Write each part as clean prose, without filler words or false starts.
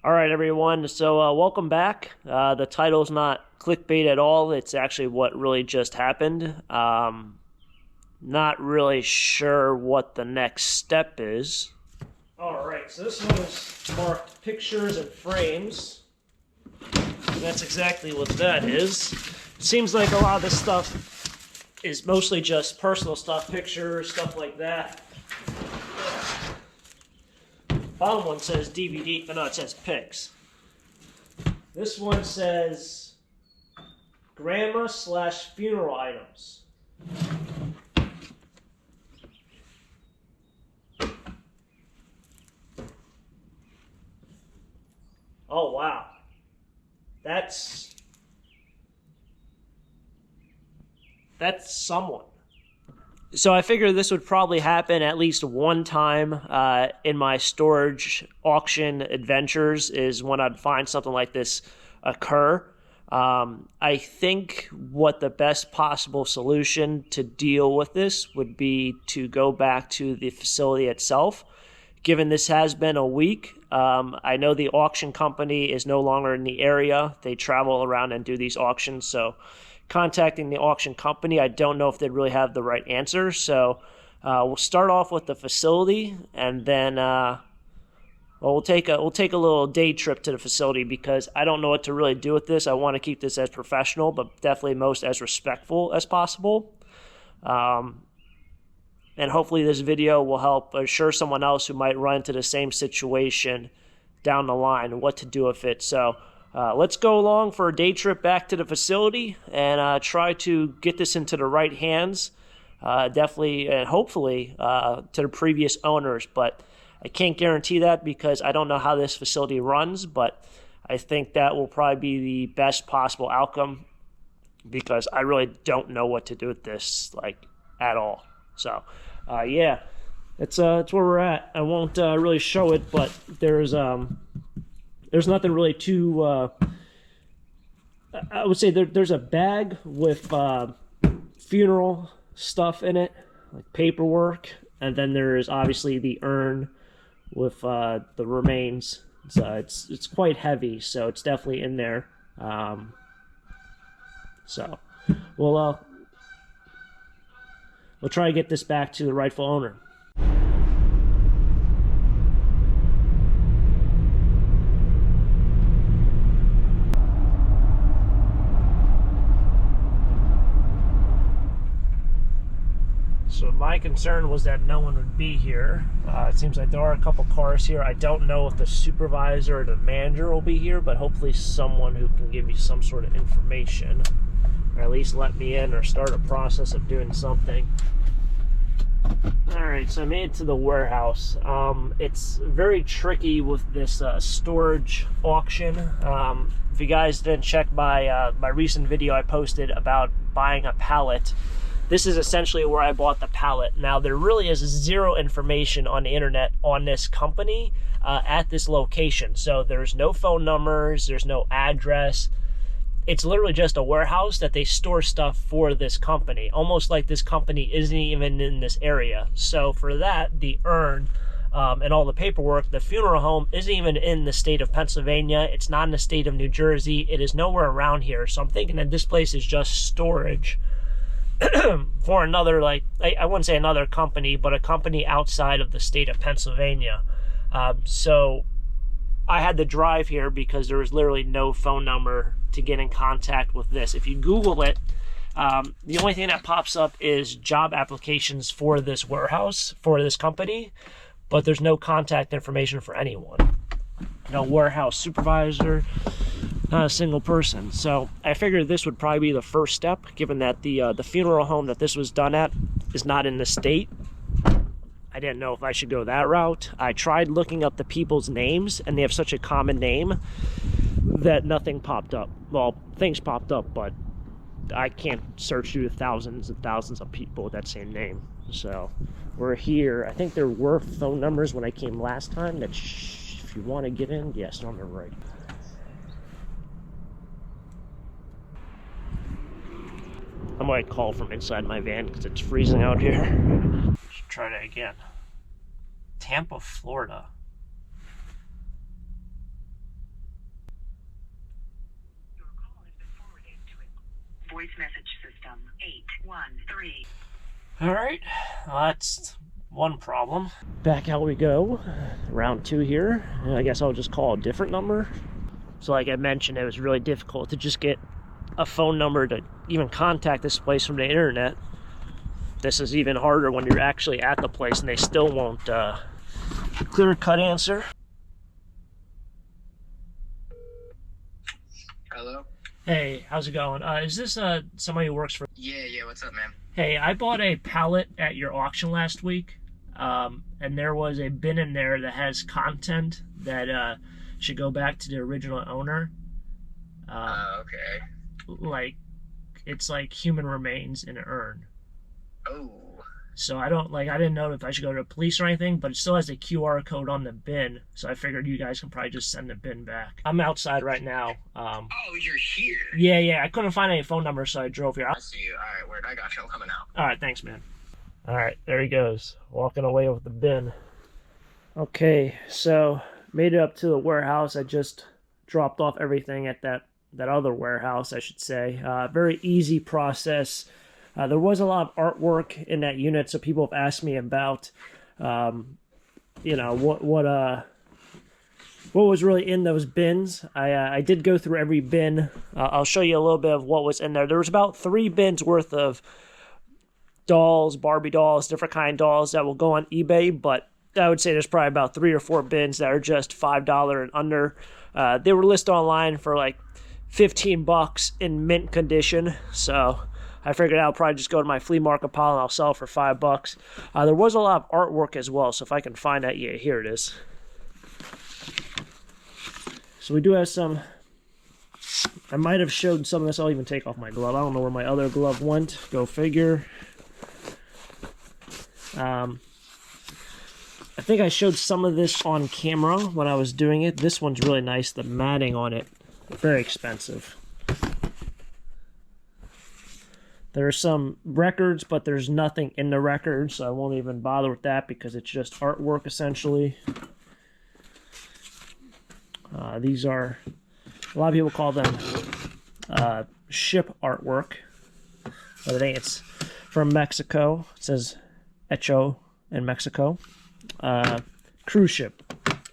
All right, everyone. So welcome back. The title's not clickbait at all. It's actually what really just happened. Not really sure what the next step is. All right, so this one is marked pictures and frames. And that's exactly what that is. It seems like a lot of this stuff is mostly just personal stuff, pictures, stuff like that. Bottom one says DVD, but no, it says pics. This one says grandma/funeral items. Oh wow, that's someone. So I figured this would probably happen at least one time in my storage auction adventures is when I'd find something like this occur. I think what the best possible solution to deal with this would be to go back to the facility itself. Given this has been a week, I know the auction company is no longer in the area. They travel around and do these auctions, so contacting the auction company, I don't know if they'd really have the right answer. So we'll start off with the facility, and then we'll take a little day trip to the facility because I don't know what to really do with this. I want to keep this as professional, but definitely most as respectful as possible. And hopefully this video will help assure someone else who might run into the same situation down the line what to do with it. So let's go along for a day trip back to the facility and try to get this into the right hands, definitely and hopefully to the previous owners. But I can't guarantee that because I don't know how this facility runs, but I think that will probably be the best possible outcome because I really don't know what to do with this, like, at all. So, yeah, it's where we're at. I won't really show it, but there's nothing really too, I would say there's a bag with funeral stuff in it, like paperwork, and then there's obviously the urn with the remains. So it's quite heavy, so it's definitely in there. So we'll try to get this back to the rightful owner. So my concern was that no one would be here. It seems like there are a couple cars here. I don't know if the supervisor or the manager will be here, but hopefully someone who can give me some sort of information, or at least let me in or start a process of doing something. Alright, so I made it to the warehouse. It's very tricky with this storage auction. If you guys didn't check my recent video I posted about buying a pallet, this is essentially where I bought the pallet. Now, there really is zero information on the internet on this company at this location. So there's no phone numbers, there's no address. It's literally just a warehouse that they store stuff for this company, almost like this company isn't even in this area. So for that, the urn and all the paperwork, the funeral home isn't even in the state of Pennsylvania. It's not in the state of New Jersey. It is nowhere around here. So I'm thinking that this place is just storage for another, like, I wouldn't say another company, but a company outside of the state of Pennsylvania. So I had to drive here because there was literally no phone number to get in contact with this. If you Google it, the only thing that pops up is job applications for this warehouse, for this company, but there's no contact information for anyone. No warehouse supervisor, not a single person. So I figured this would probably be the first step, given that the funeral home that this was done at is not in the state. I didn't know if I should go that route. I tried looking up the people's names, and they have such a common name that nothing popped up. Well, things popped up, but I can't search through thousands and thousands of people with that same name. So we're here. I think there were phone numbers when I came last time that if you want to get in, yes, on the right. I might call from inside my van because it's freezing out here. Let's try that again. Tampa, Florida. voice message system 813. All right, well, that's one problem. Back out we go, round 2 here. And I guess I'll just call a different number. So like I mentioned, it was really difficult to just get a phone number to even contact this place from the internet. This is even harder when you're actually at the place and they still won't clear-cut answer. Hello? Hey, how's it going? Is this somebody who works for... Yeah, what's up, man? Hey, I bought a pallet at your auction last week, and there was a bin in there that has content that should go back to the original owner. Okay. Like, it's like human remains in an urn. Oh. So I didn't know if I should go to the police or anything, but it still has a QR code on the bin, so I figured you guys can probably just send the bin back. I'm outside right now. Oh, you're here? Yeah, I couldn't find any phone numbers, so I drove here. I see you. Alright, word, I got you. I'm coming out. Alright, thanks, man. Alright, there he goes, walking away with the bin. Okay, so made it up to the warehouse. I just dropped off everything at that other warehouse, I should say. Very easy process. There was a lot of artwork in that unit, so people have asked me about, you know, what was really in those bins. I did go through every bin. I'll show you a little bit of what was in there. There was about 3 bins worth of dolls, Barbie dolls, different kind of dolls that will go on eBay, but I would say there's probably about 3 or 4 bins that are just $5 and under. They were listed online for like $15 in mint condition, so I figured I'll probably just go to my flea market pile and I'll sell it for $5. There was a lot of artwork as well, so if I can find that, yeah, here it is. So we do have some, I might have showed some of this. I'll even take off my glove. I don't know where my other glove went. Go figure. I think I showed some of this on camera when I was doing it. This one's really nice. The matting on it, very expensive. There are some records, but there's nothing in the records, so I won't even bother with that because it's just artwork, essentially. These are, a lot of people call them ship artwork, but I think it's from Mexico. It says Hecho in Mexico. Cruise ship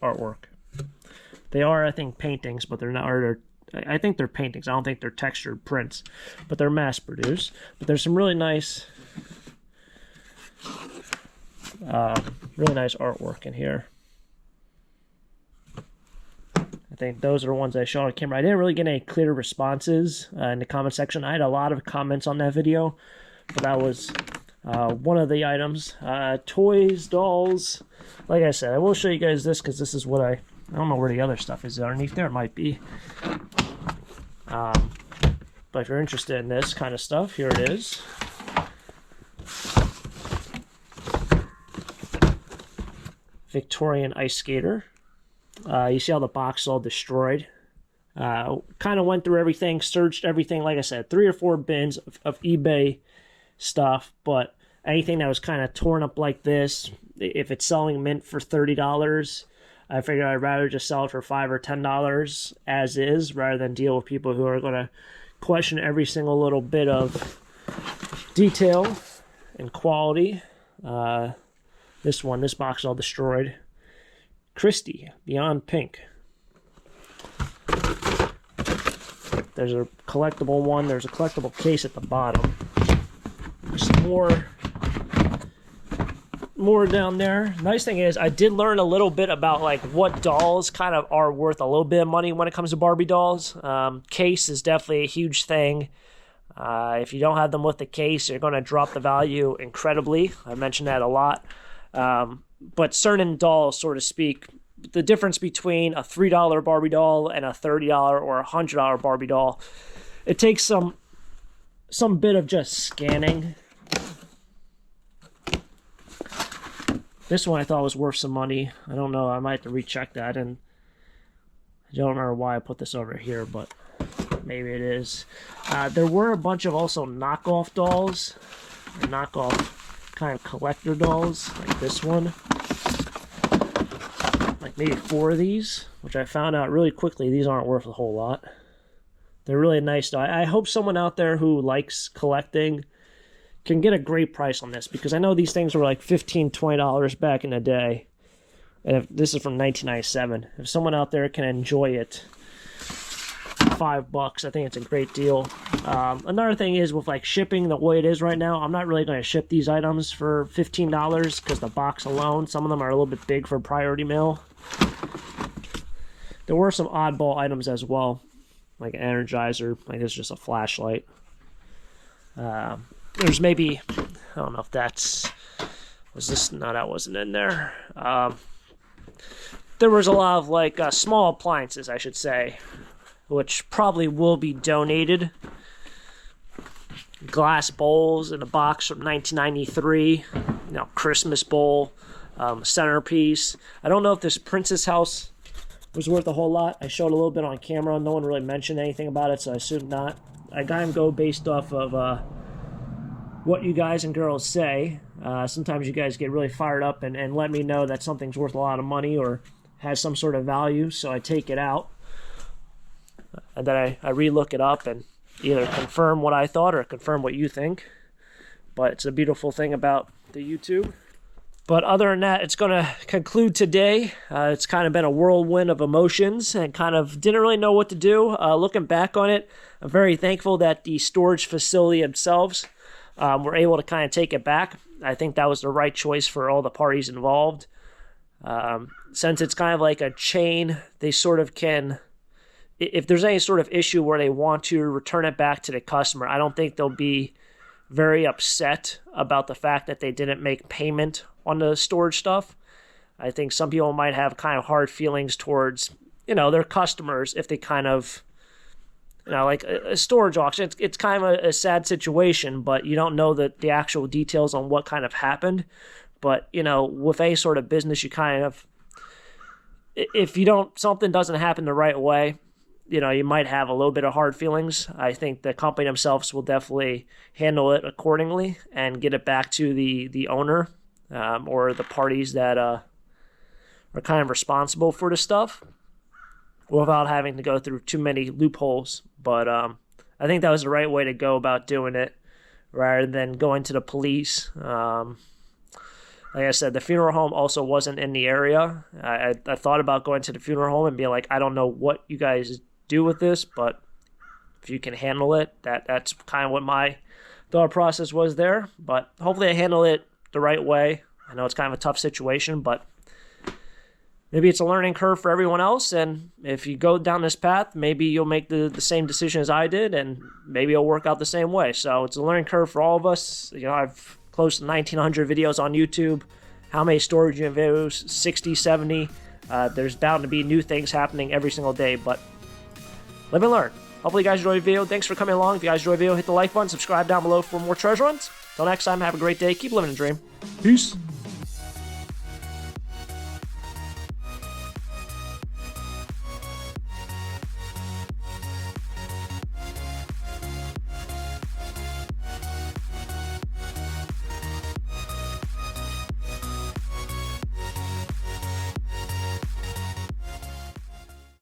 artwork. They are, I think, paintings, but they're not, or I think they're paintings. I don't think they're textured prints, but they're mass-produced. But there's some really nice artwork in here. I think those are the ones I showed on camera. I didn't really get any clear responses in the comment section. I had a lot of comments on that video, but that was one of the items. Toys, dolls. Like I said, I will show you guys this because this is what I don't know where the other stuff is underneath there. It might be. But if you're interested in this kind of stuff, here it is. Victorian ice skater. You see how the box is all destroyed. Kind of went through everything, searched everything. Like I said, 3 or 4 bins of eBay stuff, but anything that was kind of torn up like this, if it's selling mint for $30, I figured I'd rather just sell it for $5 or $10 as is, rather than deal with people who are going to question every single little bit of detail and quality. This box is all destroyed. Christie, Beyond Pink. There's a collectible one. There's a collectible case at the bottom. There's more down there. Nice thing is I did learn a little bit about like what dolls kind of are worth a little bit of money when it comes to Barbie dolls. Case is definitely a huge thing. If you don't have them with the case, you're going to drop the value incredibly. I mentioned that a lot. But certain dolls, so to speak, the difference between a $3 Barbie doll and a $30 or a $100 Barbie doll, it takes some bit of just scanning. This one I thought was worth some money. I don't know. I might have to recheck that, and I don't remember why I put this over here, but maybe it is. There were a bunch of also knockoff dolls, or knockoff kind of collector dolls, like this one. Like maybe 4 of these, which I found out really quickly. These aren't worth a whole lot. They're really nice, though. I hope someone out there who likes collecting can get a great price on this, because I know these things were like $15, $20 back in the day. And if this is from 1997, if someone out there can enjoy it, $5, I think it's a great deal. Another thing is, with like shipping the way it is right now, I'm not really going to ship these items for $15 because the box alone, some of them are a little bit big for priority mail. There were some oddball items as well, like an Energizer, like this is just a flashlight. There's maybe, I don't know if that's, was this, no, that wasn't in there. There was a lot of like small appliances, I should say, which probably will be donated. Glass bowls in a box from 1993, Christmas bowl, centerpiece. I don't know if this Princess House was worth a whole lot. I showed a little bit on camera. No one really mentioned anything about it, so I assume not. I got him go based off of what you guys and girls say. Sometimes you guys get really fired up and let me know that something's worth a lot of money or has some sort of value, so I take it out. And then I re-look it up and either confirm what I thought or confirm what you think. But it's a beautiful thing about the YouTube. But other than that, it's going to conclude today. It's kind of been a whirlwind of emotions and kind of didn't really know what to do. Looking back on it, I'm very thankful that the storage facility themselves were able to kind of take it back. I think that was the right choice for all the parties involved. Since it's kind of like a chain, they sort of can, if there's any sort of issue where they want to return it back to the customer, I don't think they'll be very upset about the fact that they didn't make payment on the storage stuff. I think some people might have kind of hard feelings towards, their customers if they kind of, like a storage auction. It's kind of a sad situation, but you don't know the actual details on what kind of happened. But, with any sort of business, you kind of, if something doesn't happen the right way, you might have a little bit of hard feelings. I think the company themselves will definitely handle it accordingly and get it back to the owner or the parties that are kind of responsible for the stuff without having to go through too many loopholes. But I think that was the right way to go about doing it rather than going to the police. Like I said, the funeral home also wasn't in the area. I thought about going to the funeral home and being like, I don't know what you guys do with this, but if you can handle it, that's kind of what my thought process was there. But hopefully I handle it the right way. I know it's kind of a tough situation, but maybe it's a learning curve for everyone else, and if you go down this path, maybe you'll make the same decision as I did, and maybe it'll work out the same way. So it's a learning curve for all of us. I've close to 1,900 videos on YouTube. How many storage unit videos? 60, 70. There's bound to be new things happening every single day, but live and learn. Hopefully you guys enjoyed the video. Thanks for coming along. If you guys enjoyed the video, hit the like button, subscribe down below for more treasure hunts. Till next time, have a great day. Keep living the dream. Peace.